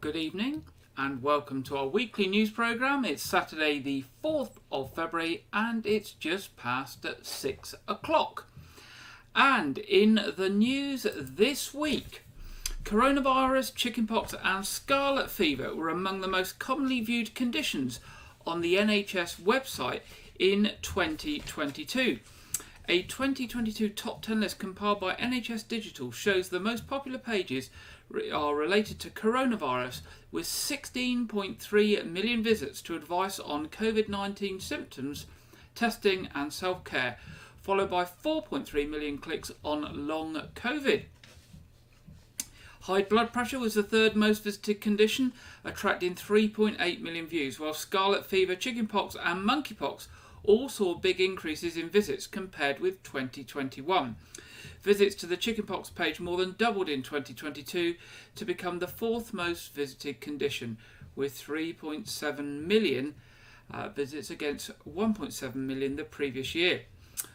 Good evening and welcome to our weekly news programme. It's Saturday the 4th of February and it's just past 6 o'clock. And in the news this week, coronavirus, chickenpox and scarlet fever were among the most commonly viewed conditions on the NHS website in 2022. A 2022 top 10 list compiled by NHS Digital shows the most popular pages are related to coronavirus, with 16.3 million visits to advice on COVID-19 symptoms, testing and self-care, followed by 4.3 million clicks on long COVID. High blood pressure was the third most visited condition, attracting 3.8 million views, while scarlet fever, chickenpox and monkeypox all saw big increases in visits compared with 2021. Visits to the chickenpox page more than doubled in 2022 to become the fourth most visited condition, with 3.7 million visits against 1.7 million the previous year.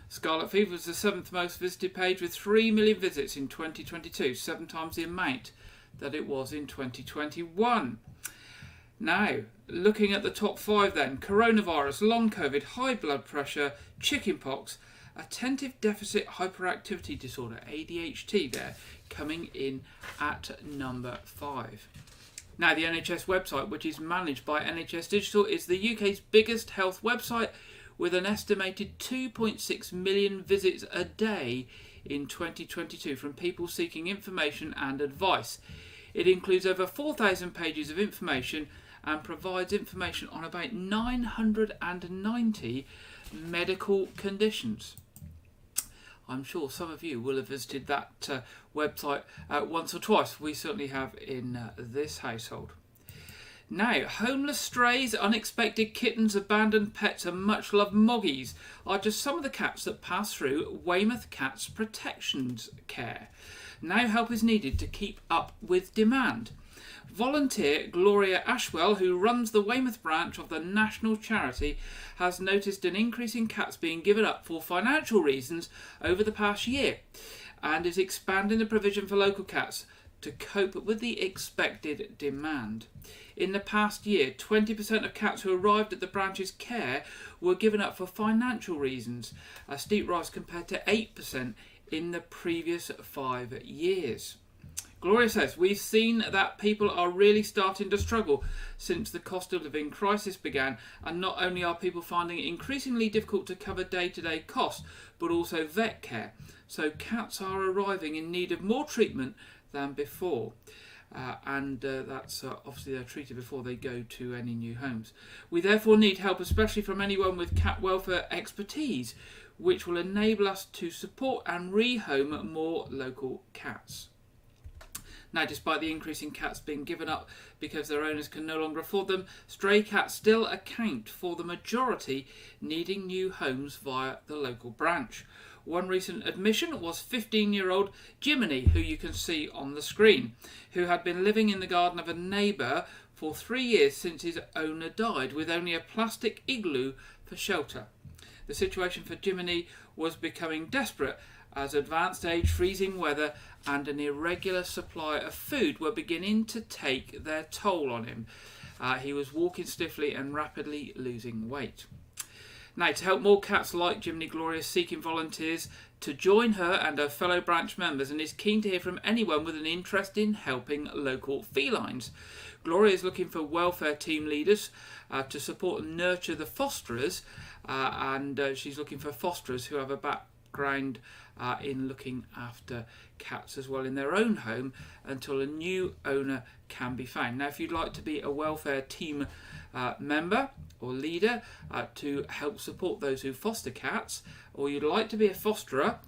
Scarlet fever was the seventh most visited page with 3 million visits in 2022, 7 times the amount that it was in 2021. Now, looking at the top 5 then: coronavirus, long COVID, high blood pressure, chickenpox, attentive deficit hyperactivity disorder, ADHD there, coming in at number 5. Now, the NHS website, which is managed by NHS Digital, is the UK's biggest health website with an estimated 2.6 million visits a day in 2022 from people seeking information and advice. It includes over 4,000 pages of information and provides information on about 990 medical conditions. I'm sure some of you will have visited that website once or twice. We certainly have in this household. Now, homeless strays, unexpected kittens, abandoned pets and much-loved moggies are just some of the cats that pass through Weymouth Cats Protections Care. Now help is needed to keep up with demand. Volunteer Gloria Ashwell, who runs the Weymouth branch of the national charity, has noticed an increase in cats being given up for financial reasons over the past year and is expanding the provision for local cats to cope with the expected demand. In the past year, 20% of cats who arrived at the branch's care were given up for financial reasons, a steep rise compared to 8% in the previous 5 years. Gloria says, "We've seen that people are really starting to struggle since the cost of living crisis began, and not only are people finding it increasingly difficult to cover day-to-day costs, but also vet care. So cats are arriving in need of more treatment than before." That's obviously they're treated before they go to any new homes. "We therefore need help, especially from anyone with cat welfare expertise, which will enable us to support and rehome more local cats." Now, despite the increase in cats being given up because their owners can no longer afford them, stray cats still account for the majority needing new homes via the local branch. One recent admission was 15-year-old Jiminy, who you can see on the screen, who had been living in the garden of a neighbour for 3 years since his owner died, with only a plastic igloo for shelter. The situation for Jiminy was becoming desperate as advanced age, freezing weather and an irregular supply of food were beginning to take their toll on him. He was walking stiffly and rapidly losing weight. Now, to help more cats like Jiminy, Gloria is seeking volunteers to join her and her fellow branch members and is keen to hear from anyone with an interest in helping local felines. Gloria is looking for welfare team leaders to support and nurture the fosterers, and she's looking for fosterers who have a background in looking after cats as well in their own home until a new owner can be found. Now, if you'd like to be a welfare team member or leader to help support those who foster cats, or you'd like to be a fosterer,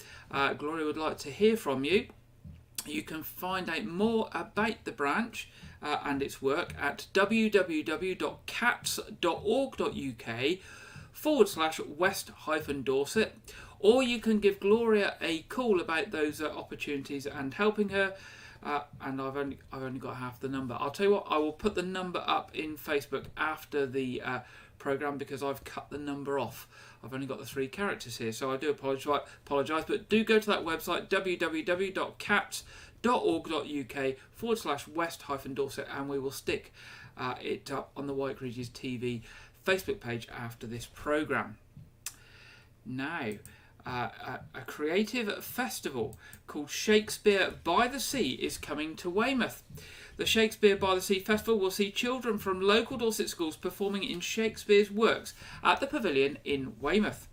Gloria would like to hear from you. You can find out more about the branch and its work at www.cats.org.uk/West-Dorset, or you can give Gloria a call about those opportunities and helping her. And I've only got half the number. I'll tell you what, I will put the number up in Facebook after the programme because I've cut the number off. I've only got the 3 characters here, so I do apologise, but do go to that website, www.cats.org.uk www.west-dorset, and we will stick it up on the Wyke Regis TV Facebook page after this programme. Now, a creative festival called Shakespeare by the Sea is coming to Weymouth. The Shakespeare by the Sea Festival will see children from local Dorset schools performing in Shakespeare's works at the Pavilion in Weymouth.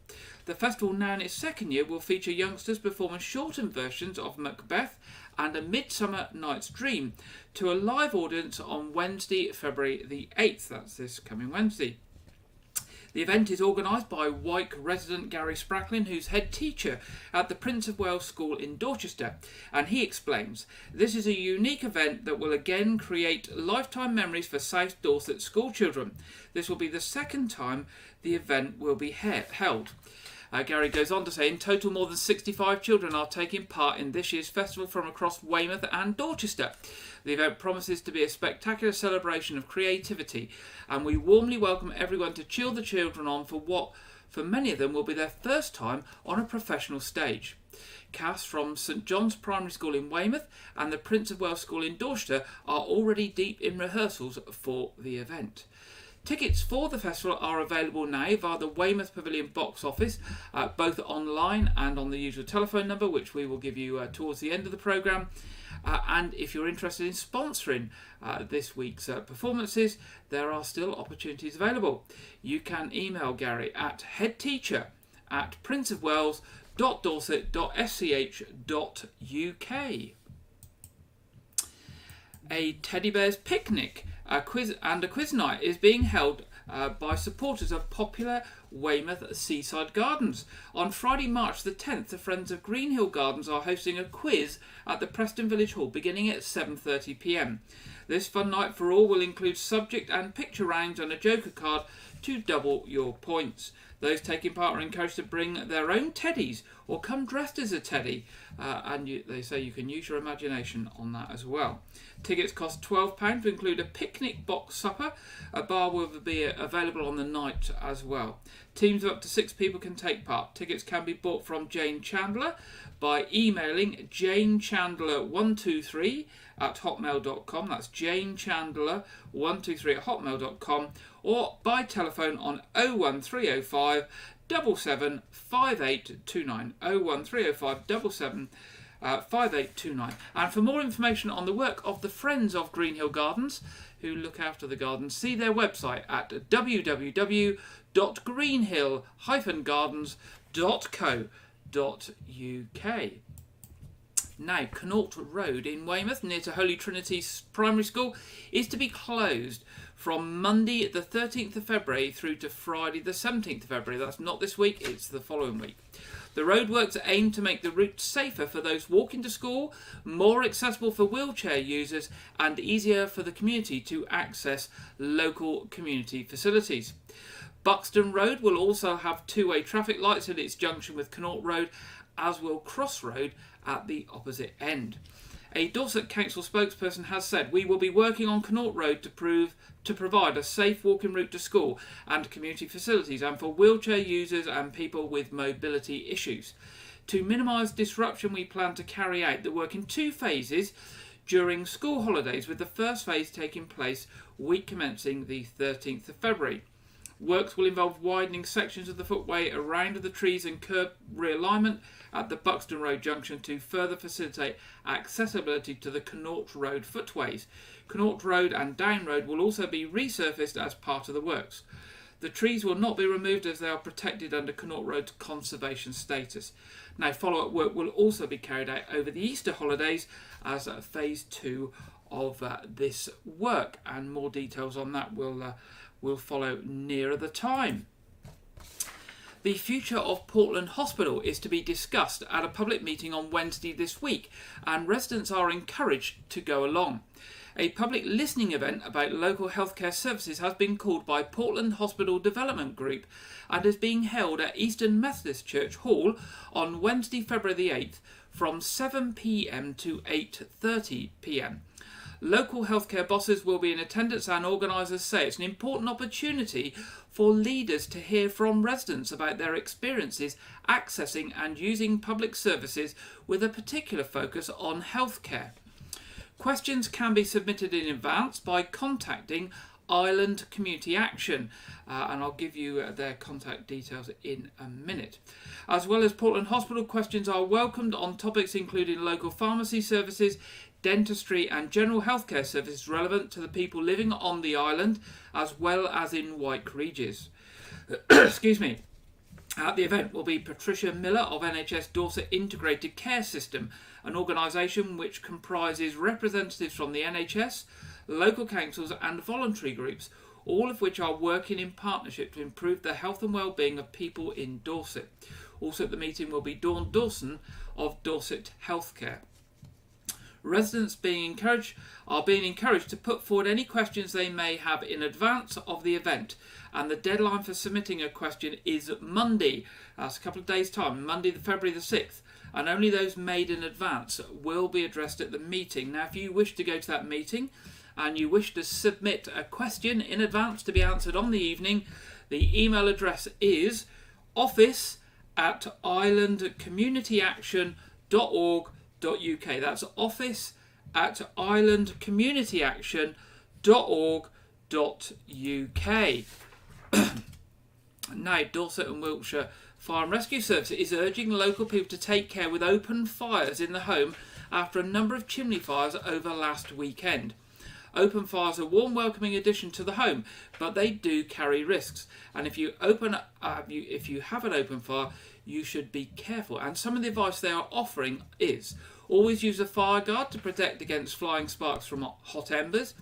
The festival, now in its second year, will feature youngsters performing shortened versions of Macbeth and A Midsummer Night's Dream to a live audience on Wednesday, February the 8th. That's this coming Wednesday. The event is organised by Wyke resident Gary Spracklin, who's head teacher at the Prince of Wales School in Dorchester, and he explains, "This is a unique event that will again create lifetime memories for South Dorset school children. This will be the second time the event will be held." Gary goes on to say, in total more than 65 children are taking part in this year's festival from across Weymouth and Dorchester. The event promises to be a spectacular celebration of creativity, and we warmly welcome everyone to cheer the children on for what, for many of them, will be their first time on a professional stage. Cast from St John's Primary School in Weymouth and the Prince of Wales School in Dorchester are already deep in rehearsals for the event. Tickets for the festival are available now via the Weymouth Pavilion box office, both online and on the usual telephone number, which we will give you towards the end of the programme. And if you're interested in sponsoring this week's performances, there are still opportunities available. You can email Gary at headteacher@princeofwales.dorset.sch.uk. A teddy bear's picnic a quiz night is being held by supporters of popular Weymouth Seaside Gardens. On Friday, March the 10th, the Friends of Greenhill Gardens are hosting a quiz at the Preston Village Hall beginning at 7:30 p.m. This fun night for all will include subject and picture rounds and a joker card to double your points. Those taking part are encouraged to bring their own teddies or come dressed as a teddy, they say you can use your imagination on that as well. Tickets cost £12 to include a picnic box supper. A bar will be available on the night as well. Teams of up to 6 people can take part. Tickets can be bought from Jane Chandler by emailing janechandler123@hotmail.com. That's janechandler123@hotmail.com, or by telephone on 01305 775829 01305 5829. And for more information on the work of the Friends of Greenhill Gardens, who look after the gardens, see their website at www.greenhill-gardens.co.uk. Now, Connaught Road in Weymouth, near to Holy Trinity Primary School, is to be closed from Monday the 13th of February through to Friday the 17th of February. That's not this week, it's the following week. The roadworks aim to make the route safer for those walking to school, more accessible for wheelchair users, and easier for the community to access local community facilities. Buxton Road will also have two-way traffic lights at its junction with Connaught Road, as will Cross Road at the opposite end. A Dorset Council spokesperson has said, "We will be working on Connaught Road to provide a safe walking route to school and community facilities, and for wheelchair users and people with mobility issues. To minimise disruption, we plan to carry out the work in 2 phases during school holidays, with the first phase taking place week commencing the 13th of February. Works will involve widening sections of the footway around the trees and curb realignment at the Buxton Road junction to further facilitate accessibility to the Connaught Road footways. Connaught Road and Down Road will also be resurfaced as part of the works. The trees will not be removed as they are protected under Connaught Road's conservation status." Now, follow-up work will also be carried out over the Easter holidays as phase 2 of this work, and more details on that will follow nearer the time. The future of Portland Hospital is to be discussed at a public meeting on Wednesday this week, and residents are encouraged to go along. A public listening event about local healthcare services has been called by Portland Hospital Development Group and is being held at Eastern Methodist Church Hall on Wednesday, February the 8th from 7 p.m. to 8:30 p.m. Local healthcare bosses will be in attendance, and organisers say it's an important opportunity for leaders to hear from residents about their experiences accessing and using public services with a particular focus on healthcare. Questions can be submitted in advance by contacting Island Community Action, and I'll give you their contact details in a minute. As well as Portland Hospital, questions are welcomed on topics including local pharmacy services, dentistry and general healthcare services relevant to the people living on the island, as well as in Wyke, Regis. Excuse me. At the event will be Patricia Miller of NHS Dorset Integrated Care System, an organisation which comprises representatives from the NHS, local councils and voluntary groups, all of which are working in partnership to improve the health and well-being of people in Dorset. Also at the meeting will be Dawn Dawson of Dorset Healthcare. Residents are being encouraged to put forward any questions they may have in advance of the event, and the deadline for submitting a question is Monday. That's a couple of days' time, Monday, February the 6th, and only those made in advance will be addressed at the meeting. Now, if you wish to go to that meeting and you wish to submit a question in advance to be answered on the evening, the email address is office@islandcommunityaction.org.uk. That's office@islandcommunityaction.org.uk. Now, Dorset and Wiltshire Fire and Rescue Service is urging local people to take care with open fires in the home after a number of chimney fires over last weekend. Open fires are a warm, welcoming addition to the home, but they do carry risks. And if you have an open fire, you should be careful. And some of the advice they are offering is: always use a fire guard to protect against flying sparks from hot embers.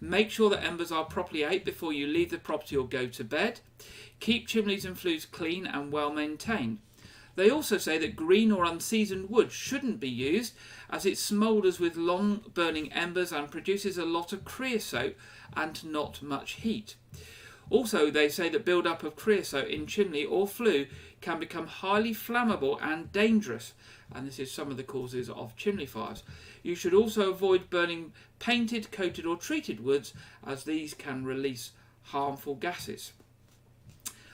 Make sure that embers are properly out before you leave the property or go to bed. Keep chimneys and flues clean and well maintained. They also say that green or unseasoned wood shouldn't be used, as it smoulders with long burning embers and produces a lot of creosote and not much heat. Also, they say that build-up of creosote in chimney or flue can become highly flammable and dangerous, and this is some of the causes of chimney fires. You should also avoid burning painted, coated or treated woods, as these can release harmful gases.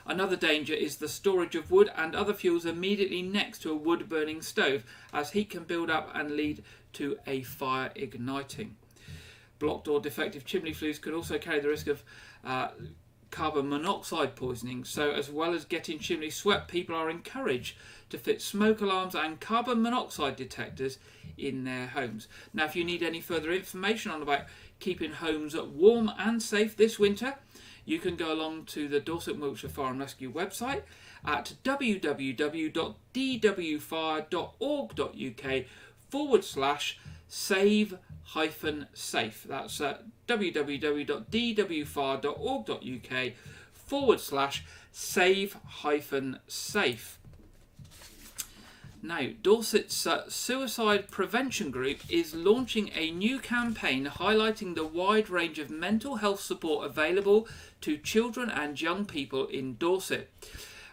Another danger is the storage of wood and other fuels immediately next to a wood-burning stove, as heat can build up and lead to a fire igniting. Blocked or defective chimney flues could also carry the risk of carbon monoxide poisoning, so as well as getting chimney swept, people are encouraged to fit smoke alarms and carbon monoxide detectors in their homes. Now, if you need any further information on about keeping homes warm and safe this winter, you can go along to the Dorset and Wiltshire Fire and Rescue website at www.dwfire.org.uk/save-safe. That's www.dwfire.org.uk/save-safe. Now, Dorset's Suicide Prevention Group is launching a new campaign highlighting the wide range of mental health support available to children and young people in Dorset.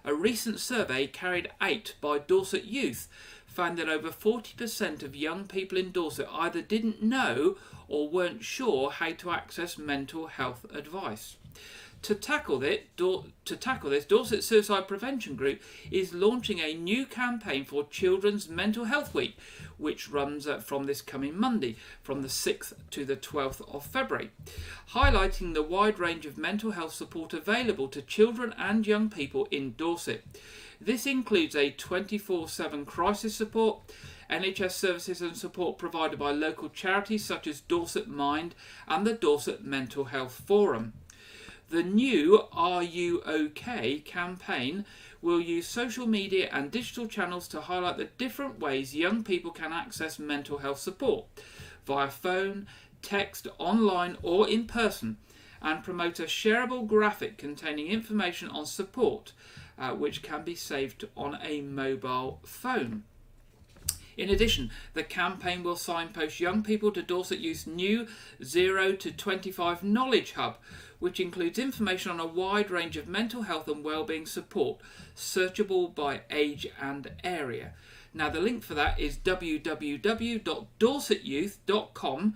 A recent survey carried out by Dorset Youth found that over 40% of young people in Dorset either didn't know or weren't sure how to access mental health advice. To tackle this, Dorset Suicide Prevention Group is launching a new campaign for Children's Mental Health Week, which runs from this coming Monday, from the 6th to the 12th of February, highlighting the wide range of mental health support available to children and young people in Dorset. This includes a 24/7 crisis support, NHS services and support provided by local charities such as Dorset Mind and the Dorset Mental Health Forum. The new Are You OK campaign will use social media and digital channels to highlight the different ways young people can access mental health support via phone, text, online or in person, and promote a shareable graphic containing information on support which can be saved on a mobile phone. In addition, the campaign will signpost young people to Dorset Youth's new 0 to 25 Knowledge Hub, which includes information on a wide range of mental health and wellbeing support, searchable by age and area. Now, the link for that is www.dorsetyouth.com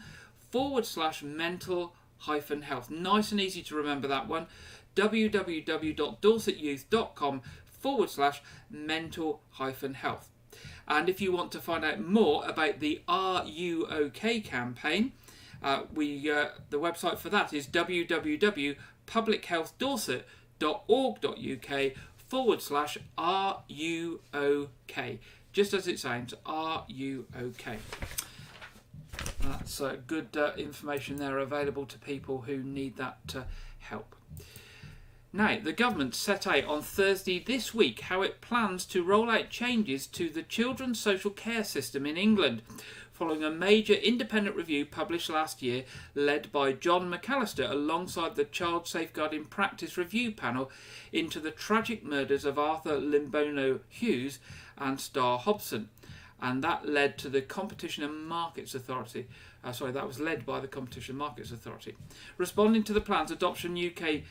www.dorsetyouth.com/mental-health. Nice and easy to remember that one. www.dorsetyouth.com/mental-health. And if you want to find out more about the Are You OK campaign, the website for that is www.publichealthdorset.org.uk/RUOK. Just as it sounds, RUOK. That's good information there available to people who need that help. Now, the government set out on Thursday this week how it plans to roll out changes to the children's social care system in England, following a major independent review published last year, led by John McAllister alongside the Child Safeguarding Practice Review Panel into the tragic murders of Arthur Limbono Hughes and Star Hobson. And that led to the Competition and Markets Authority. That was led by the Competition and Markets Authority. Responding to the plan's adoption, UK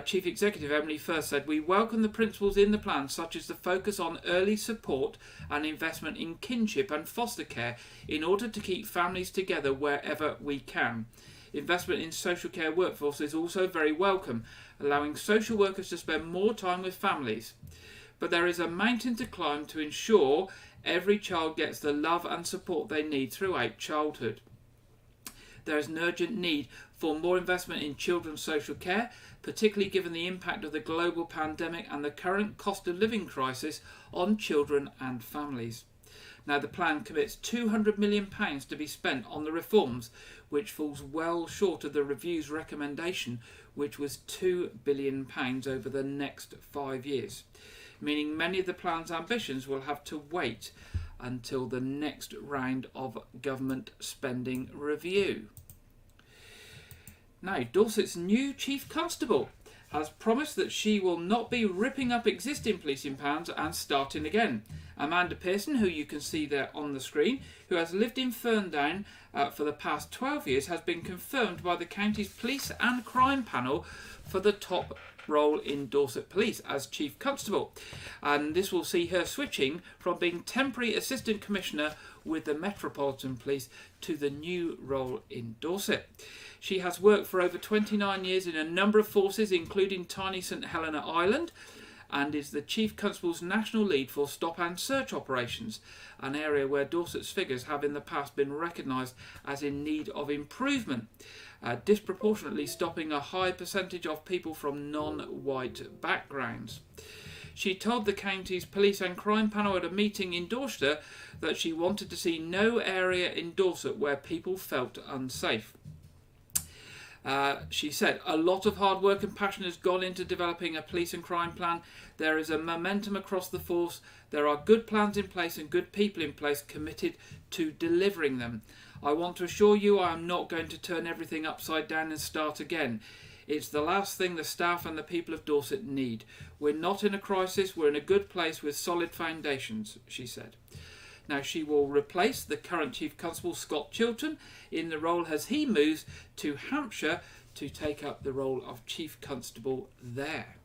Chief Executive Emily Firth said, "We welcome the principles in the plan, such as the focus on early support and investment in kinship and foster care in order to keep families together wherever we can. Investment in social care workforce is also very welcome, allowing social workers to spend more time with families. But there is a mountain to climb to ensure every child gets the love and support they need throughout childhood. There is an urgent need for more investment in children's social care, particularly given the impact of the global pandemic and the current cost of living crisis on children and families." Now, the plan commits £200 million to be spent on the reforms, which falls well short of the review's recommendation, which was £2 billion over the next 5 years, meaning many of the plan's ambitions will have to wait until the next round of government spending review. Now, Dorset's new Chief Constable has promised that she will not be ripping up existing policing plans and starting again. Amanda Pearson, who you can see there on the screen, who has lived in Ferndown for the past 12 years, has been confirmed by the county's police and crime panel for the top role in Dorset Police as Chief Constable, and this will see her switching from being temporary Assistant Commissioner with the Metropolitan Police to the new role in Dorset. She has worked for over 29 years in a number of forces, including tiny St Helena Island, and is the Chief Constable's national lead for stop and search operations, an area where Dorset's figures have in the past been recognised as in need of improvement, disproportionately stopping a high percentage of people from non-white backgrounds. She told the county's police and crime panel at a meeting in Dorset that she wanted to see no area in Dorset where people felt unsafe. She said, "A lot of hard work and passion has gone into developing a police and crime plan. There is a momentum across the force. There are good plans in place and good people in place committed to delivering them. I want to assure you I am not going to turn everything upside down and start again. It's the last thing the staff and the people of Dorset need. We're not in a crisis, we're in a good place with solid foundations," she said. Now, she will replace the current Chief Constable, Scott Chilton, in the role as he moves to Hampshire to take up the role of Chief Constable there.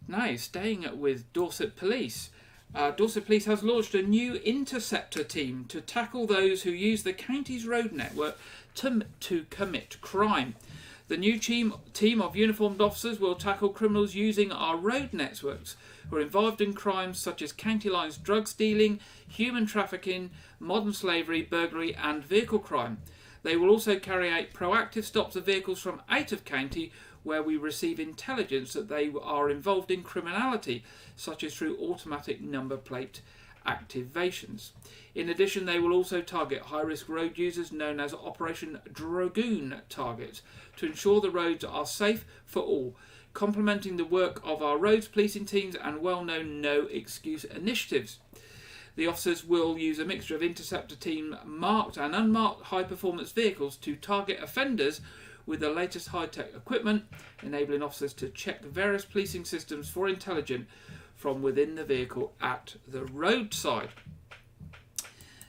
Now, staying with Dorset Police. Dorset Police has launched a new interceptor team to tackle those who use the county's road network to commit crime. The new team of uniformed officers will tackle criminals using our road networks who are involved in crimes such as county lines drug stealing, human trafficking, modern slavery, burglary and vehicle crime. They will also carry out proactive stops of vehicles from out of county where we receive intelligence that they are involved in criminality, such as through automatic number plate activations. In addition, they will also target high-risk road users known as Operation Dragoon targets to ensure the roads are safe for all, complementing the work of our roads policing teams and well-known no-excuse initiatives. The officers will use a mixture of interceptor team marked and unmarked high-performance vehicles to target offenders with the latest high-tech equipment, enabling officers to check various policing systems for intelligence from within the vehicle at the roadside.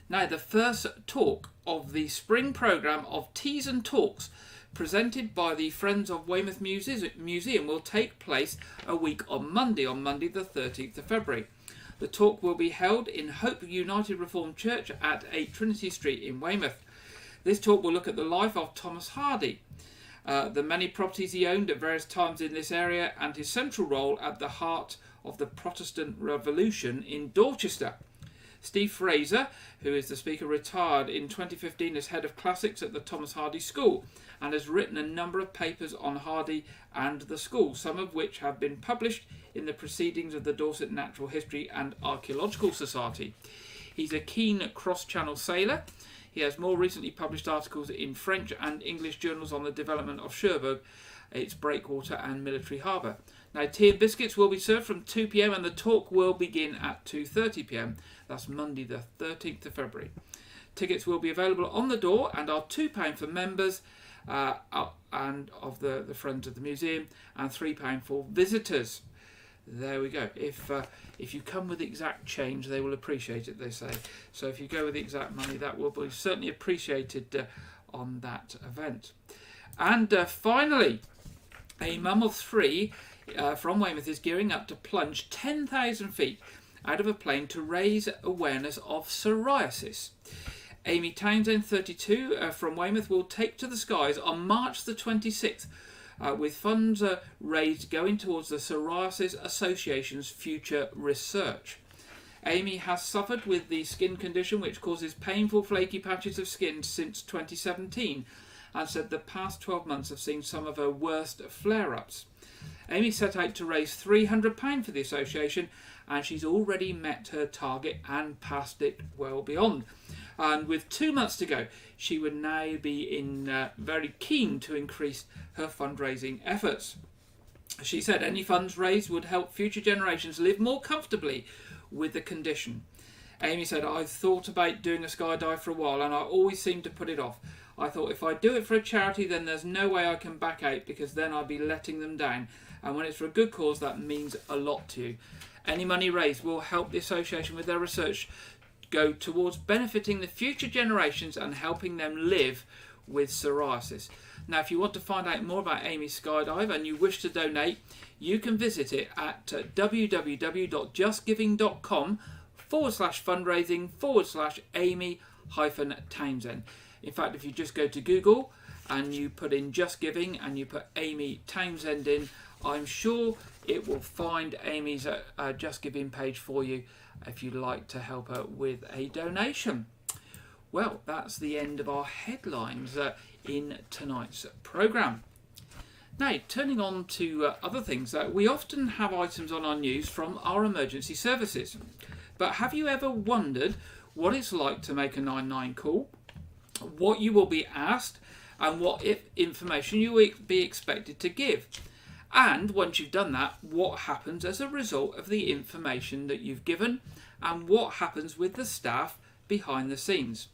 Now, the first talk of the spring programme of Teas and Talks presented by the Friends of Weymouth Museum will take place a week on Monday the 13th of February. The talk will be held in Hope United Reformed Church at 8 Trinity Street in Weymouth. This talk will look at the life of Thomas Hardy, the many properties he owned at various times in this area, and his central role at the heart of the Protestant Revolution in Dorchester. Steve Fraser, who is the speaker, retired in 2015 as head of classics at the Thomas Hardy School and has written a number of papers on Hardy and the school, some of which have been published in the Proceedings of the Dorset Natural History and Archaeological Society. He's a keen cross-channel sailor. He has more recently published articles in French and English journals on the development of Cherbourg, its breakwater and military harbour. Now, tea and biscuits will be served from 2 p.m. and the talk will begin at 2:30 p.m. That's Monday the 13th of February. Tickets will be available on the door and are £2 for members and of the Friends of the Museum, and £3 for visitors. There we go. If you come with exact change, they will appreciate it, they say. So if you go with the exact money, that will be certainly appreciated on that event. And finally, a mum of 3 from Weymouth is gearing up to plunge 10,000 feet out of a plane to raise awareness of psoriasis. Amy Townsend, 32, from Weymouth, will take to the skies on March the 26th, with funds raised going towards the Psoriasis Association's future research. Amy has suffered with the skin condition which causes painful flaky patches of skin since 2017, and said the past 12 months have seen some of her worst flare-ups. Amy set out to raise £300 for the association, and she's already met her target and passed it well beyond. And with 2 months to go, she would now be very keen to increase her fundraising efforts. She said any funds raised would help future generations live more comfortably with the condition. Amy said, I've thought about doing a skydive for a while and I always seem to put it off. I thought if I do it for a charity, then there's no way I can back out, because then I'd be letting them down. And when it's for a good cause, that means a lot to you. Any money raised will help the association with their research go towards benefiting the future generations and helping them live with psoriasis. Now, if you want to find out more about Amy's skydive and you wish to donate, you can visit it at www.justgiving.com/fundraising/Amy-Townsend. In fact, if you just go to Google and you put in Just Giving and you put Amy Townsend in, I'm sure it will find Amy's Just Giving page for you if you'd like to help her with a donation. Well, that's the end of our headlines in tonight's programme. Now, turning on to other things, we often have items on our news from our emergency services. But have you ever wondered what it's like to make a 999 call, what you will be asked, and what information you will be expected to give? And once you've done that, what happens as a result of the information that you've given, and what happens with the staff behind the scenes?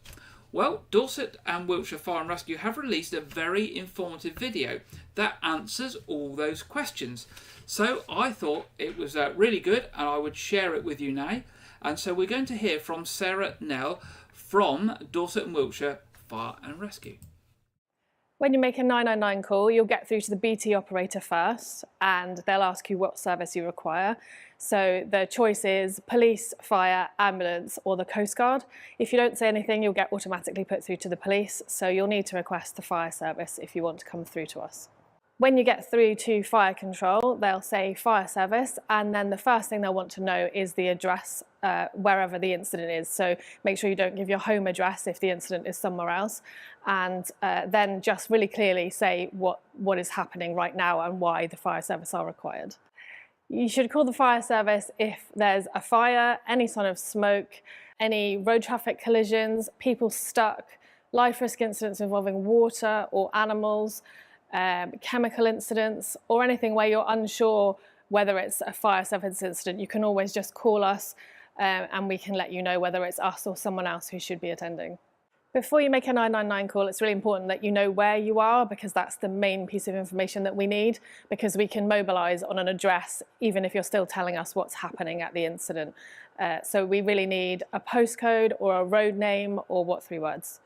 Well, Dorset and Wiltshire Fire and Rescue have released a very informative video that answers all those questions. So I thought it was really good and I would share it with you now. And so we're going to hear from Sarah Nell from Dorset and Wiltshire Fire and Rescue. When you make a 999 call, you'll get through to the BT operator first, and they'll ask you what service you require. So the choice is police, fire, ambulance, or the Coast Guard. If you don't say anything, you'll get automatically put through to the police, so you'll need to request the fire service if you want to come through to us. When you get through to fire control, they'll say fire service, and then the first thing they'll want to know is the address wherever the incident is. So make sure you don't give your home address if the incident is somewhere else, and then just really clearly say what is happening right now and why the fire service are required. You should call the fire service if there's a fire, any sign of smoke, any road traffic collisions, people stuck, life risk incidents involving water or animals, chemical incidents, or anything where you're unsure whether it's a fire service incident. You can always just call us and we can let you know whether it's us or someone else who should be attending. Before you make a 999 call, it's really important that you know where you are, because that's the main piece of information that we need, because we can mobilise on an address even if you're still telling us what's happening at the incident. So we really need a postcode or a road name or what 3 words.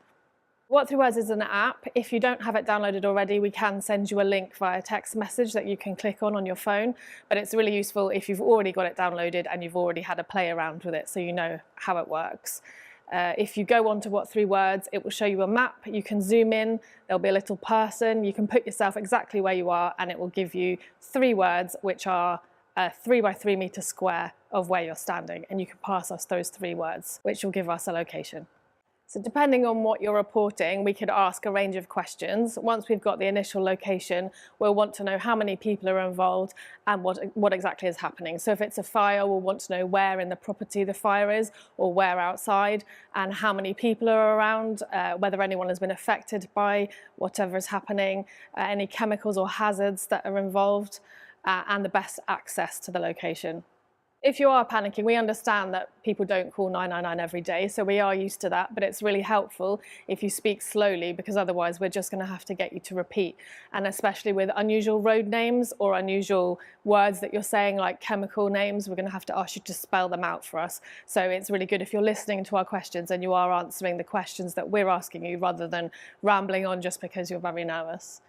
What 3 words is an app. If you don't have it downloaded already, we can send you a link via text message that you can click on your phone, but it's really useful if you've already got it downloaded and you've already had a play around with it so you know how it works. If you go on to what 3 words, it will show you a map. You can zoom in, there'll be a little person. You can put yourself exactly where you are, and it will give you 3 words, which are a 3 by 3 metre square of where you're standing. And you can pass us those 3 words, which will give us a location. So depending on what you're reporting, we could ask a range of questions. Once we've got the initial location, we'll want to know how many people are involved and what exactly is happening. So if it's a fire, we'll want to know where in the property the fire is or where outside, and how many people are around, whether anyone has been affected by whatever is happening, any chemicals or hazards that are involved, and the best access to the location. If you are panicking, we understand that people don't call 999 every day, so we are used to that, but it's really helpful if you speak slowly, because otherwise we're just going to have to get you to repeat. And especially with unusual road names or unusual words that you're saying, like chemical names, we're going to have to ask you to spell them out for us. So it's really good if you're listening to our questions and you are answering the questions that we're asking you, rather than rambling on just because you're very nervous.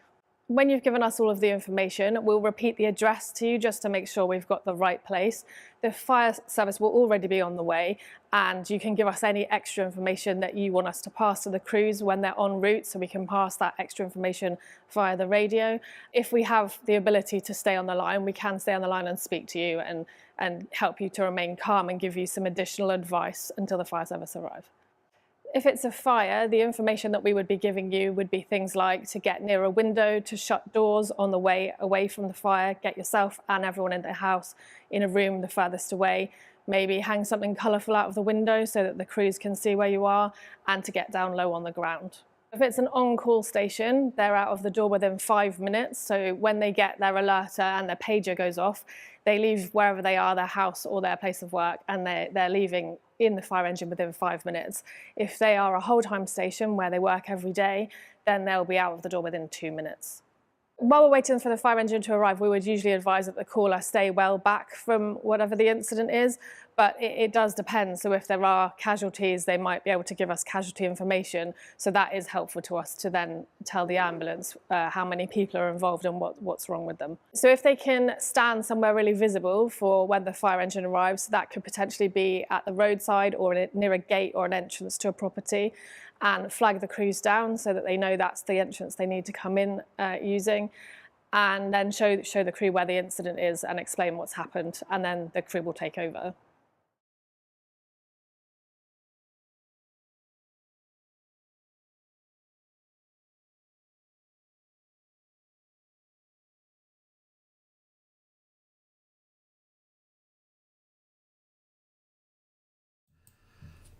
When you've given us all of the information, we'll repeat the address to you just to make sure we've got the right place. The fire service will already be on the way, and you can give us any extra information that you want us to pass to the crews when they're en route, so we can pass that extra information via the radio. If we have the ability to stay on the line, we can stay on the line and speak to you and help you to remain calm and give you some additional advice until the fire service arrive. If it's a fire, the information that we would be giving you would be things like to get near a window, to shut doors on the way away from the fire, get yourself and everyone in the house in a room the furthest away, maybe hang something colourful out of the window so that the crews can see where you are, and to get down low on the ground. If it's an on-call station, they're out of the door within 5 minutes, so when they get their alerter and their pager goes off, they leave wherever they are, their house or their place of work, and they're leaving in the fire engine within 5 minutes. If they are a whole-time station where they work every day, then they'll be out of the door within 2 minutes. While we're waiting for the fire engine to arrive, we would usually advise that the caller stay well back from whatever the incident is, but it does depend. So if there are casualties, they might be able to give us casualty information. So that is helpful to us to then tell the ambulance how many people are involved and what's wrong with them. So if they can stand somewhere really visible for when the fire engine arrives, that could potentially be at the roadside or near a gate or an entrance to a property, and flag the crews down so that they know that's the entrance they need to come in using, and then show the crew where the incident is and explain what's happened, and then the crew will take over.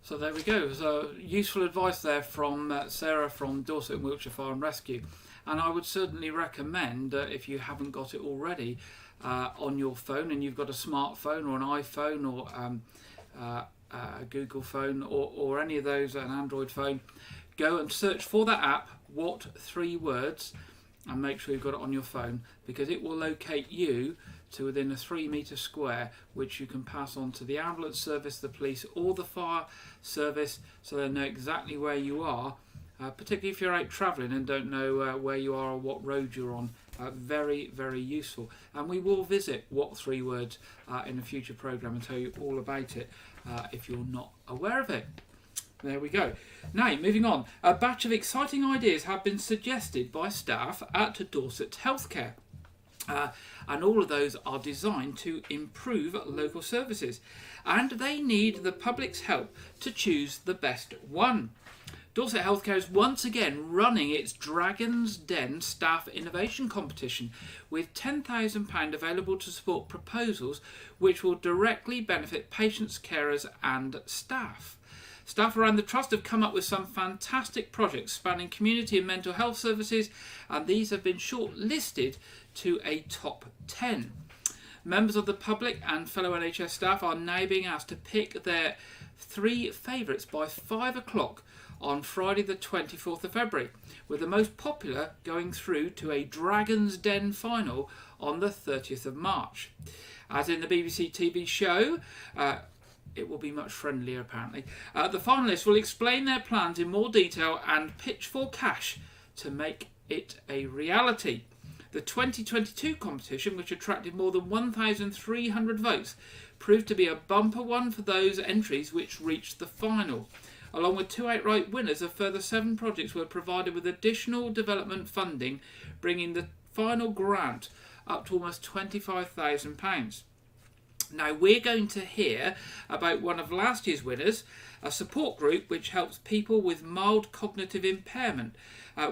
So there we go. So useful advice there from Sarah from Dorset and Wiltshire Fire and Rescue. And I would certainly recommend, if you haven't got it already on your phone, and you've got a smartphone or an iPhone or a Google phone or any of those, an Android phone, go and search for that app, What 3 Words, and make sure you've got it on your phone, because it will locate you to within a 3 metre square, which you can pass on to the ambulance service, the police or the fire service, so they know exactly where you are, particularly if you're out travelling and don't know where you are or what road you're on. Very, very useful. And we will visit What 3 Words in a future programme and tell you all about it if you're not aware of it. There we go. Now, moving on. A batch of exciting ideas have been suggested by staff at Dorset Healthcare. And all of those are designed to improve local services. And they need the public's help to choose the best one. Dorset Healthcare is once again running its Dragon's Den Staff Innovation Competition, with £10,000 available to support proposals which will directly benefit patients, carers and staff. Staff around the Trust have come up with some fantastic projects spanning community and mental health services, and these have been shortlisted to a top 10. Members of the public and fellow NHS staff are now being asked to pick their 3 favourites by 5 o'clock on Friday the 24th of February, with the most popular going through to a Dragon's Den final on the 30th of March. As in the BBC TV show, it will be much friendlier apparently. The finalists will explain their plans in more detail and pitch for cash to make it a reality. The 2022 competition, which attracted more than 1,300 votes, proved to be a bumper one for those entries which reached the final. Along with 2 outright winners, a further 7 projects were provided with additional development funding, bringing the final grant up to almost £25,000. Now we're going to hear about one of last year's winners, a support group which helps people with mild cognitive impairment,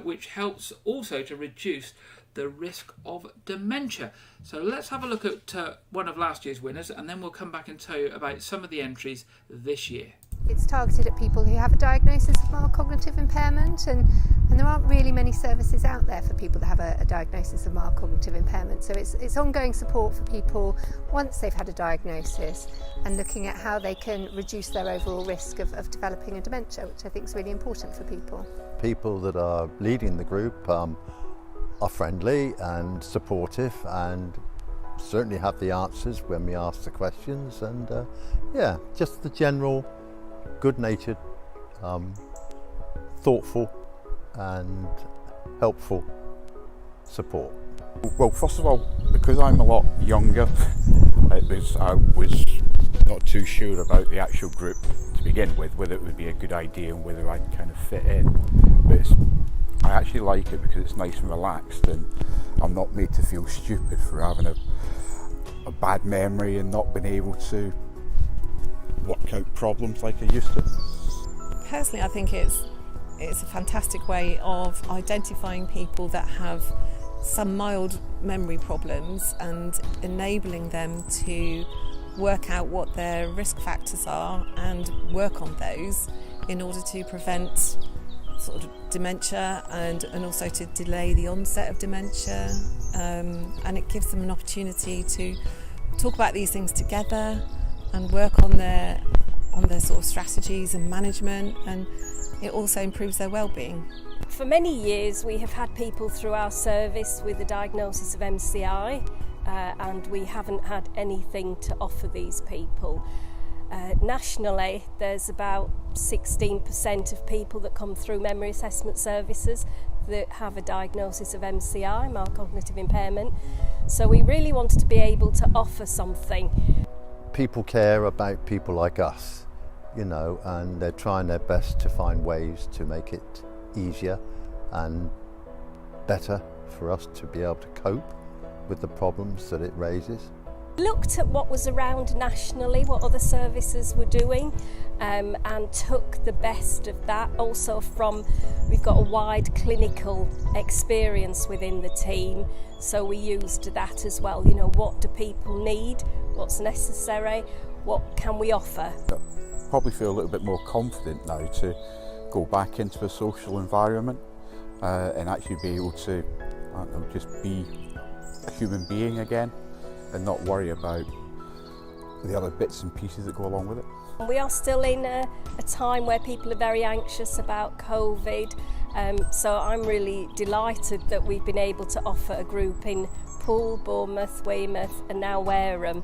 which helps also to reduce the risk of dementia. So let's have a look at one of last year's winners, and then we'll come back and tell you about some of the entries this year. It's targeted at people who have a diagnosis of mild cognitive impairment, and there aren't really many services out there for people that have a diagnosis of mild cognitive impairment. So it's ongoing support for people once they've had a diagnosis, and looking at how they can reduce their overall risk of developing a dementia, which I think is really important for people. People that are leading the group are friendly and supportive, and certainly have the answers when we ask the questions, and just the general good-natured, thoughtful and helpful support. Well, first of all, because I'm a lot younger, I was not too sure about the actual group to begin with, whether it would be a good idea and whether I'd kind of fit in. But I actually like it because it's nice and relaxed, and I'm not made to feel stupid for having a bad memory and not being able to work out problems like I used to. Personally, I think it's a fantastic way of identifying people that have some mild memory problems and enabling them to work out what their risk factors are and work on those in order to prevent sort of dementia and also to delay the onset of dementia, and it gives them an opportunity to talk about these things together and work on their sort of strategies and management, and it also improves their well-being. For many years we have had people through our service with a diagnosis of MCI, and we haven't had anything to offer these people. Nationally, there's about 16% of people that come through memory assessment services that have a diagnosis of MCI, mild cognitive impairment. So we really wanted to be able to offer something. People care about people like us, and they're trying their best to find ways to make it easier and better for us to be able to cope with the problems that it raises. Looked at what was around nationally, what other services were doing, and took the best of that. Also we've got a wide clinical experience within the team, so we used that as well. What do people need, what's necessary, what can we offer? I probably feel a little bit more confident now to go back into a social environment and actually be able to, just be a human being again, and not worry about the other bits and pieces that go along with it. We are still in a time where people are very anxious about COVID, so I'm really delighted that we've been able to offer a group in Poole, Bournemouth, Weymouth and now Wareham.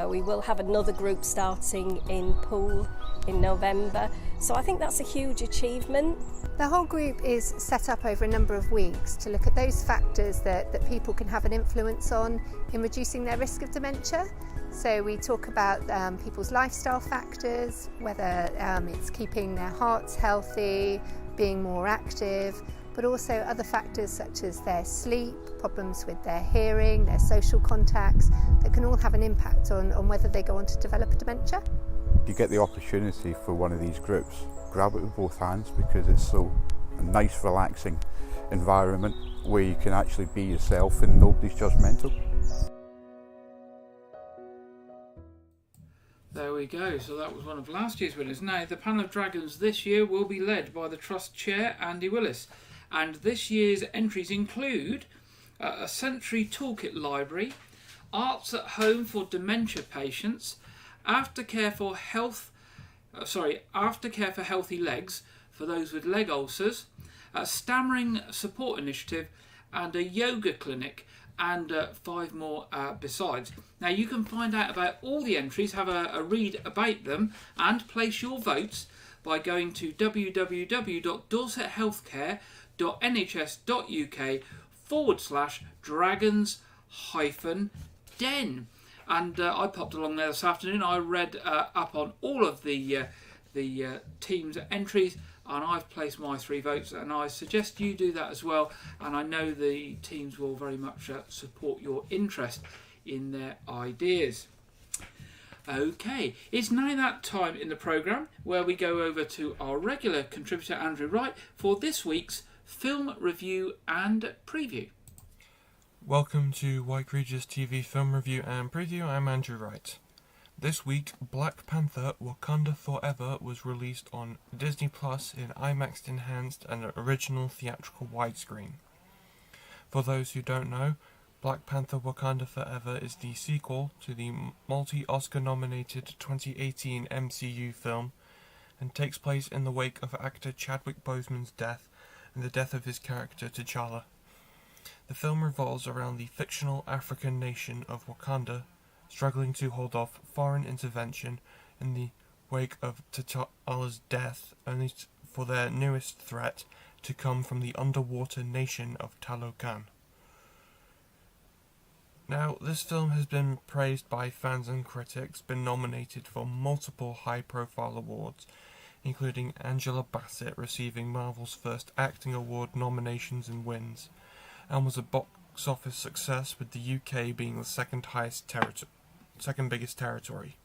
We will have another group starting in Poole in November, so I think that's a huge achievement. The whole group is set up over a number of weeks to look at those factors that people can have an influence on in reducing their risk of dementia. So we talk about people's lifestyle factors, whether it's keeping their hearts healthy, being more active, but also other factors such as their sleep, problems with their hearing, their social contacts, that can all have an impact on whether they go on to develop a dementia. If you get the opportunity for one of these groups, grab it with both hands, because it's so a nice, relaxing environment where you can actually be yourself and nobody's judgmental. There we go. So that was one of last year's winners. Now, the panel of dragons this year will be led by the Trust Chair, Andy Willis. And this year's entries include a Sensory Toolkit Library, Arts at Home for Dementia Patients, Aftercare for Healthy Legs for those with leg ulcers, a Stammering Support Initiative, and a yoga clinic, and 5 more besides. Now you can find out about all the entries, have a read about them, and place your votes by going to www.dorsethealthcare.nhs.uk/dragons-den. And I popped along there this afternoon. I read up on all of the the team's entries, and I've placed my 3 votes, and I suggest you do that as well, and I know the teams will very much support your interest in their ideas. Okay, it's now that time in the programme where we go over to our regular contributor Andrew Wright for this week's film review and preview. Welcome to Wyke Regis TV film review and preview. I'm Andrew Wright. This week, Black Panther: Wakanda Forever was released on Disney Plus in IMAX Enhanced and original theatrical widescreen. For those who don't know, Black Panther: Wakanda Forever is the sequel to the multi-Oscar nominated 2018 MCU film and takes place in the wake of actor Chadwick Boseman's death and the death of his character T'Challa. The film revolves around the fictional African nation of Wakanda struggling to hold off foreign intervention in the wake of T'Challa's death, only for their newest threat to come from the underwater nation of Talokan. Now, this film has been praised by fans and critics, been nominated for multiple high-profile awards, including Angela Bassett receiving Marvel's first acting award nominations and wins, and was a box office success, with the UK being the second biggest territory.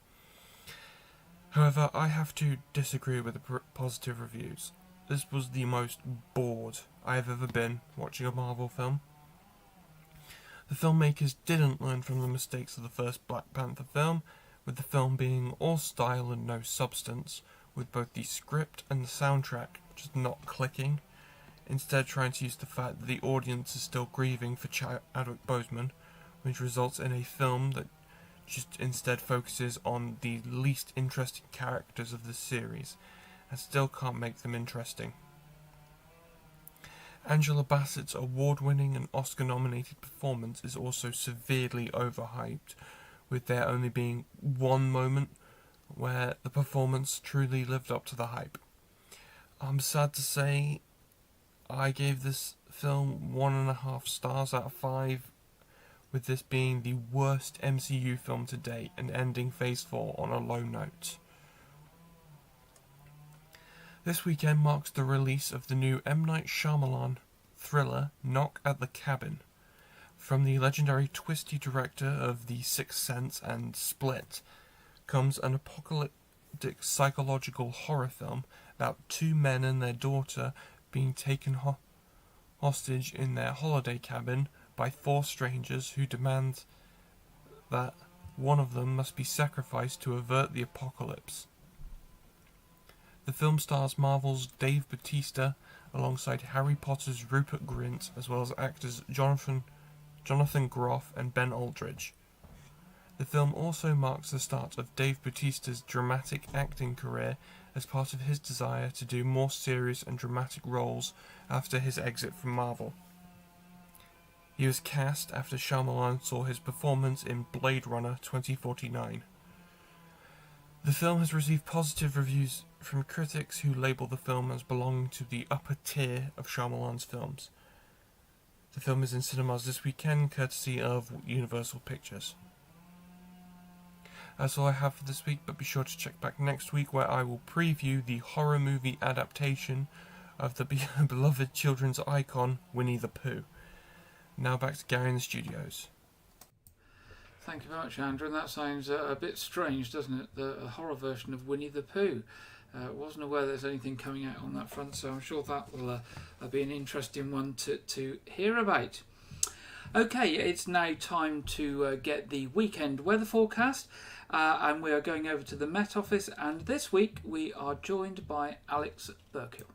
However, I have to disagree with the positive reviews. This was the most bored I have ever been watching a Marvel film. The filmmakers didn't learn from the mistakes of the first Black Panther film, with the film being all style and no substance, with both the script and the soundtrack just not clicking, instead trying to use the fact that the audience is still grieving for Chadwick Boseman, which results in a film that just instead focuses on the least interesting characters of the series, and still can't make them interesting. Angela Bassett's award-winning and Oscar-nominated performance is also severely overhyped, with there only being one moment where the performance truly lived up to the hype. I'm sad to say I gave this film 1.5 stars out of 5, with this being the worst MCU film to date and ending Phase 4 on a low note. This weekend marks the release of the new M. Night Shyamalan thriller Knock at the Cabin. From the legendary twisty director of The Sixth Sense and Split comes an apocalyptic psychological horror film about 2 men and their daughter being taken hostage in their holiday cabin by 4 strangers who demand that one of them must be sacrificed to avert the apocalypse. The film stars Marvel's Dave Bautista alongside Harry Potter's Rupert Grint, as well as actors Jonathan Groff and Ben Aldridge. The film also marks the start of Dave Bautista's dramatic acting career as part of his desire to do more serious and dramatic roles after his exit from Marvel. He was cast after Shyamalan saw his performance in Blade Runner 2049. The film has received positive reviews from critics who label the film as belonging to the upper tier of Shyamalan's films. The film is in cinemas this weekend, courtesy of Universal Pictures. That's all I have for this week, but be sure to check back next week where I will preview the horror movie adaptation of the beloved children's icon, Winnie the Pooh. Now back to Gary in the studios. Thank you very much, Andrew. And that sounds a bit strange, doesn't it? The horror version of Winnie the Pooh. Wasn't aware there's anything coming out on that front, so I'm sure that will be an interesting one to hear about. Okay, it's now time to get the weekend weather forecast, and we are going over to the Met Office, and this week we are joined by Alex Burkill.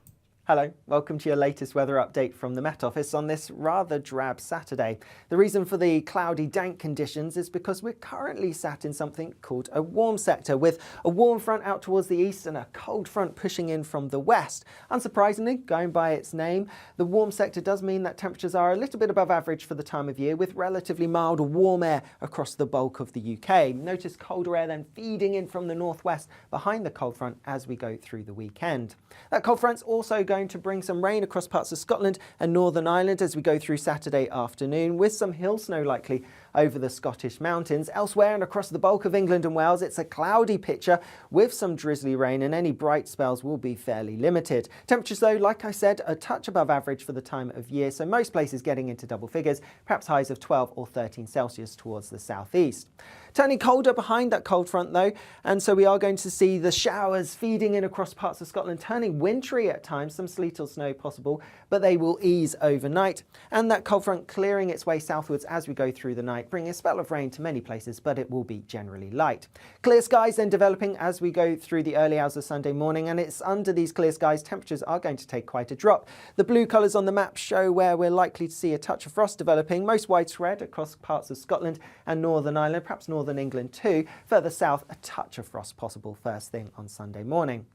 Hello, welcome to your latest weather update from the Met Office on this rather drab Saturday. The reason for the cloudy, dank conditions is because we're currently sat in something called a warm sector, with a warm front out towards the east and a cold front pushing in from the west. Unsurprisingly, going by its name, the warm sector does mean that temperatures are a little bit above average for the time of year, with relatively mild warm air across the bulk of the UK. Notice colder air then feeding in from the northwest behind the cold front as we go through the weekend. That cold front's also going to bring some rain across parts of Scotland and Northern Ireland as we go through Saturday afternoon, with some hill snow likely over the Scottish mountains. Elsewhere and across the bulk of England and Wales, it's a cloudy picture with some drizzly rain, and any bright spells will be fairly limited. Temperatures though, like I said, a touch above average for the time of year, so most places getting into double figures, perhaps highs of 12 or 13 Celsius towards the southeast. Turning colder behind that cold front though, and so we are going to see the showers feeding in across parts of Scotland, turning wintry at times, some sleet or snow possible, but they will ease overnight. And that cold front clearing its way southwards as we go through the night, bringing a spell of rain to many places, but it will be generally light. Clear skies then developing as we go through the early hours of Sunday morning, and it's under these clear skies temperatures are going to take quite a drop. The blue colours on the map show where we're likely to see a touch of frost developing, most widespread across parts of Scotland and Northern Ireland, perhaps Northern England too. Further south, a touch of frost possible first thing on Sunday morning.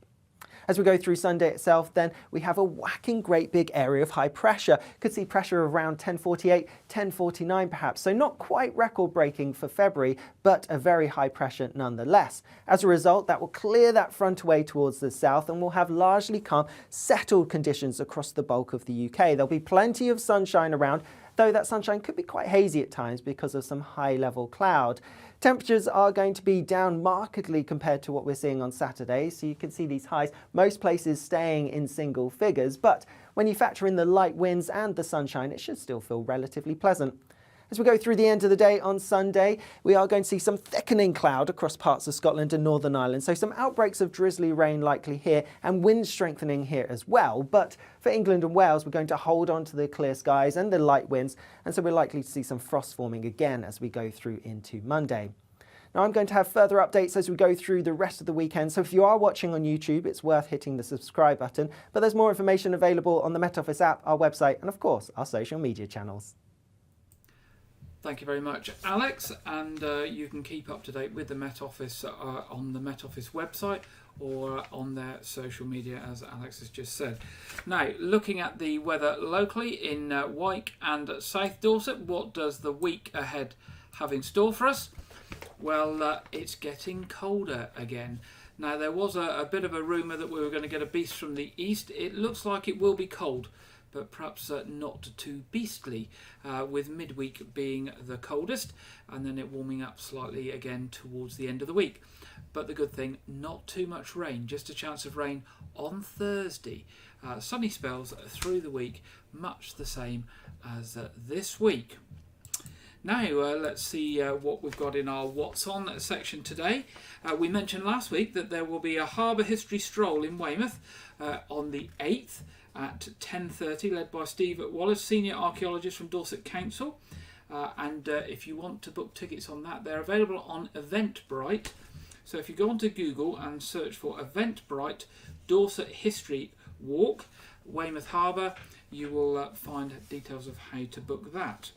As we go through Sunday itself, then we have a whacking great big area of high pressure. Could see pressure around 1048, 1049 perhaps. So not quite record breaking for February, but a very high pressure nonetheless. As a result, that will clear that front away towards the south and we'll have largely calm, settled conditions across the bulk of the UK. There'll be plenty of sunshine around, though that sunshine could be quite hazy at times because of some high level cloud. Temperatures are going to be down markedly compared to what we're seeing on Saturday, so you can see these highs, most places staying in single figures, but when you factor in the light winds and the sunshine, it should still feel relatively pleasant. As we go through the end of the day on Sunday, we are going to see some thickening cloud across parts of Scotland and Northern Ireland, so some outbreaks of drizzly rain likely here and wind strengthening here as well. But for England and Wales, we're going to hold on to the clear skies and the light winds, and so we're likely to see some frost forming again as we go through into Monday. Now I'm going to have further updates as we go through the rest of the weekend, so if you are watching on YouTube, it's worth hitting the subscribe button, but there's more information available on the Met Office app, our website, and of course our social media channels. Thank you very much, Alex, and you can keep up to date with the Met Office on the Met Office website or on their social media, as Alex has just said. Now, looking at the weather locally in Wyke and South Dorset, what does the week ahead have in store for us? Well, it's getting colder again. Now, there was a bit of a rumour that we were going to get a beast from the east. It looks like it will be cold, but perhaps not too beastly, with midweek being the coldest and then it warming up slightly again towards the end of the week. But the good thing, not too much rain, just a chance of rain on Thursday. Sunny spells through the week, much the same as this week. Now let's see what we've got in our What's On section today. We mentioned last week that there will be a harbour history stroll in Weymouth on the 8th. At 10:30, led by Steve Wallace, Senior Archaeologist from Dorset Council. And if you want to book tickets on that, they're available on Eventbrite. So if you go onto Google and search for Eventbrite Dorset History Walk, Weymouth Harbour, you will find details of how to book that.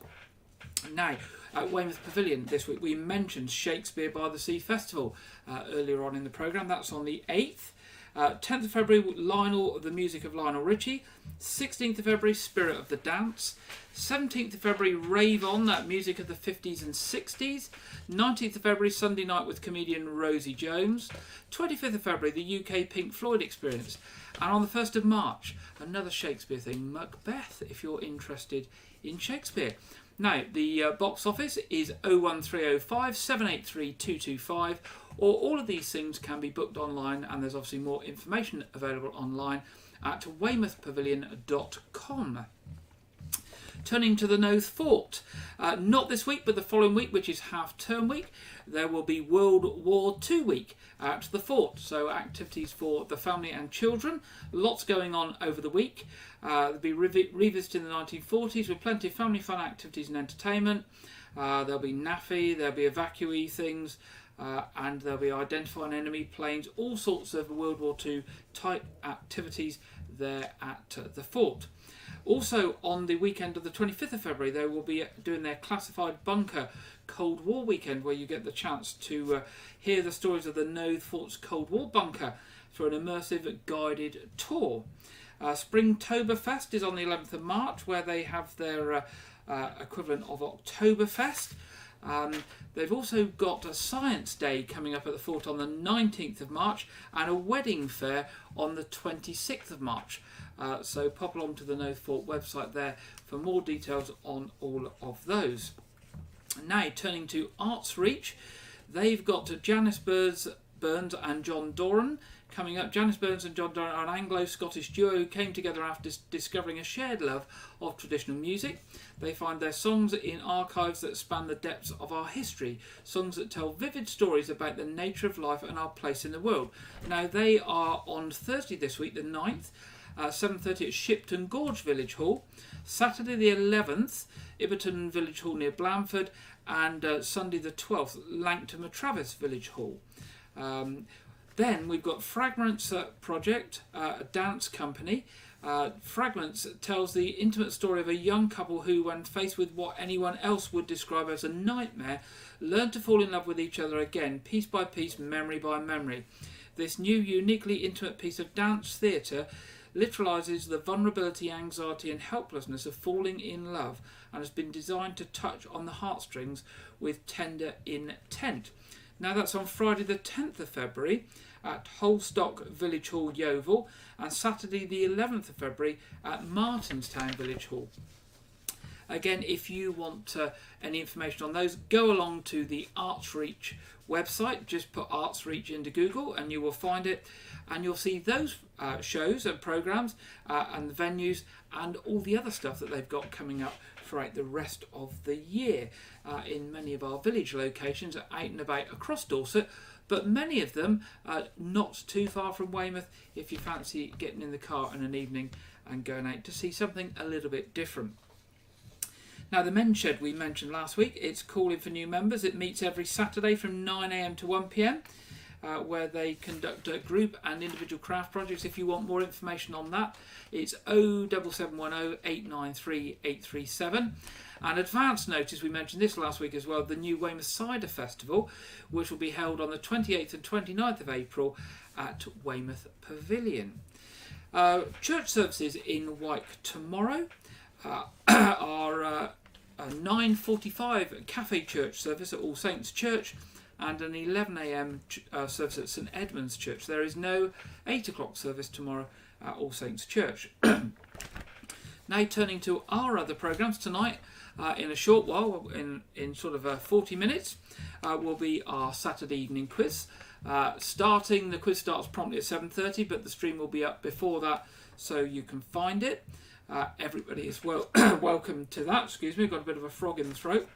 Now, at Weymouth Pavilion this week, we mentioned Shakespeare by the Sea Festival earlier on in the programme. That's on the 8th. 10th of February, the music of Lionel Richie. 16th of February, Spirit of the Dance. 17th of February, Rave On, that music of the 50s and 60s. 19th of February, Sunday night with comedian Rosie Jones. 25th of February, the UK Pink Floyd Experience. And on the 1st of March, another Shakespeare thing, Macbeth, if you're interested in Shakespeare. Now, the box office is 01305 783 225, or all of these things can be booked online, and there's obviously more information available online at weymouthpavilion.com. Turning to the Nose Fort, not this week, but the following week, which is half-term week, there will be World War II week at the fort. So activities for the family and children. Lots going on over the week. They'll be revisiting the 1940s with plenty of family fun activities and entertainment. There'll be NAFI, there'll be evacuee things, and there'll be identifying enemy planes, all sorts of World War II type activities there at the fort. Also, on the weekend of the 25th of February, they will be doing their classified bunker Cold War weekend, where you get the chance to hear the stories of the Nose Fort's Cold War bunker through an immersive guided tour. Springtoberfest is on the 11th of March, where they have their equivalent of Oktoberfest. They've also got a Science Day coming up at the fort on the 19th of March and a wedding fair on the 26th of March. So pop along to the Nose Fort website there for more details on all of those. Now, turning to Arts Reach, they've got Janice Burns and John Doran coming up. Janice Burns and John Doran are an Anglo-Scottish duo who came together after discovering a shared love of traditional music. They find their songs in archives that span the depths of our history, songs that tell vivid stories about the nature of life and our place in the world. Now, they are on Thursday this week, the 9th, 7:30 at Shipton Gorge Village Hall, Saturday the 11th, Iberton Village Hall near Blandford, and Sunday the 12th, Langton Travis Village Hall. Then we've got Fragments Project, a dance company. Fragments tells the intimate story of a young couple who, when faced with what anyone else would describe as a nightmare, learned to fall in love with each other again, piece by piece, memory by memory. This new, uniquely intimate piece of dance theatre literalises the vulnerability, anxiety and helplessness of falling in love, and has been designed to touch on the heartstrings with tender intent. Now, that's on Friday the 10th of February at Holstock Village Hall, Yeovil, and Saturday the 11th of February at Martinstown Village Hall. Again, if you want any information on those, go along to the Arts Reach website. Just put Arts Reach into Google and you will find it, and you'll see those shows and programmes and the venues and all the other stuff that they've got coming up throughout the rest of the year in many of our village locations out and about across Dorset, but many of them not too far from Weymouth if you fancy getting in the car in an evening and going out to see something a little bit different. Now, the Men's Shed we mentioned last week, it's calling for new members. It meets every Saturday from 9 a.m. to 1 p.m. Where they conduct group and individual craft projects. If you want more information on that, it's 07710 893 837. And advance notice, we mentioned this last week as well, the new Weymouth Cider Festival, which will be held on the 28th and 29th of April at Weymouth Pavilion. Church services in Wyke tomorrow are a 9:45 cafe church service at All Saints Church, and an 11 a.m. service at St Edmund's Church. There is no 8 o'clock service tomorrow at All Saints Church. Now, turning to our other programmes tonight, in a short while, in sort of 40 minutes, will be our Saturday evening quiz. The quiz starts promptly at 7:30, but the stream will be up before that, so you can find it. Everybody is welcome to that. Excuse me, got a bit of a frog in the throat.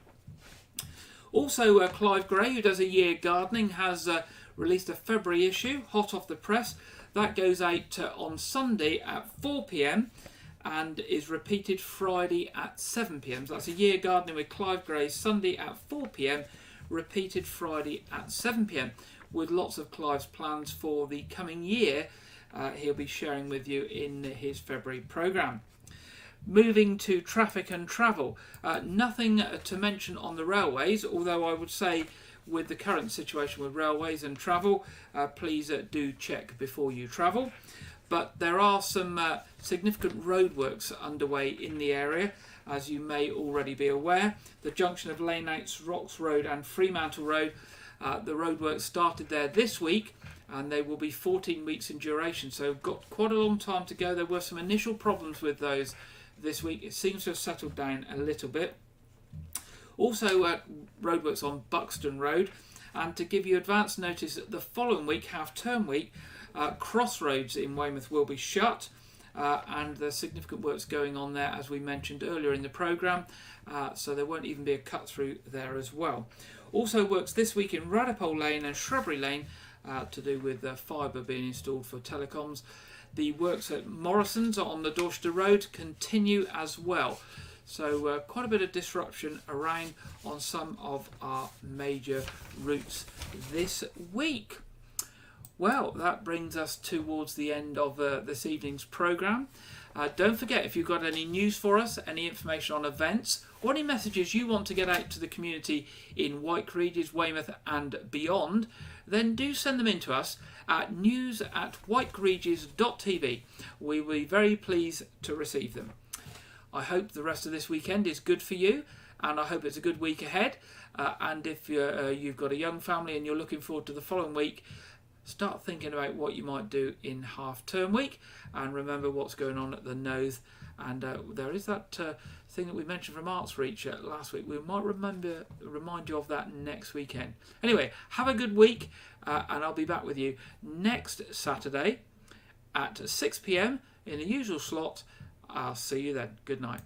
Also, Clive Gray, who does a year gardening, has released a February issue, hot off the press. That goes out on Sunday at 4 p.m. and is repeated Friday at 7 p.m. So that's a year gardening with Clive Gray, Sunday at 4 p.m, repeated Friday at 7 p.m, with lots of Clive's plans for the coming year. He'll be sharing with you in his February programme. Moving to traffic and travel, nothing to mention on the railways, although I would say with the current situation with railways and travel, please do check before you travel. But there are some significant roadworks underway in the area, as you may already be aware. The junction of Lane Outs, Rocks Road and Fremantle Road, the roadworks started there this week, and they will be 14 weeks in duration, so got quite a long time to go. There were some initial problems with those this week. It seems to have settled down a little bit. Also, roadworks on Buxton Road, and to give you advance notice, the following week, half-term week, Crossroads in Weymouth will be shut, and there's significant works going on there, as we mentioned earlier in the programme, so there won't even be a cut-through there as well. Also works this week in Radipole Lane and Shrubbery Lane, to do with fibre being installed for telecoms. The works at Morrison's on the Dorset Road continue as well. So quite a bit of disruption around on some of our major routes this week. Well, that brings us towards the end of this evening's programme. Don't forget, if you've got any news for us, any information on events, or any messages you want to get out to the community in Wyke, Regis, Weymouth and beyond, then do send them in to us at news@wykeregis.tv. We will be very pleased to receive them. I hope the rest of this weekend is good for you, and I hope it's a good week ahead. And if you've got a young family and you're looking forward to the following week, start thinking about what you might do in half-term week, and remember what's going on at the nose. And there is that thing that we mentioned from Arts Reach last week. We might remind you of that next weekend. Anyway, have a good week, and I'll be back with you next Saturday at 6 p.m. in the usual slot. I'll see you then. Good night.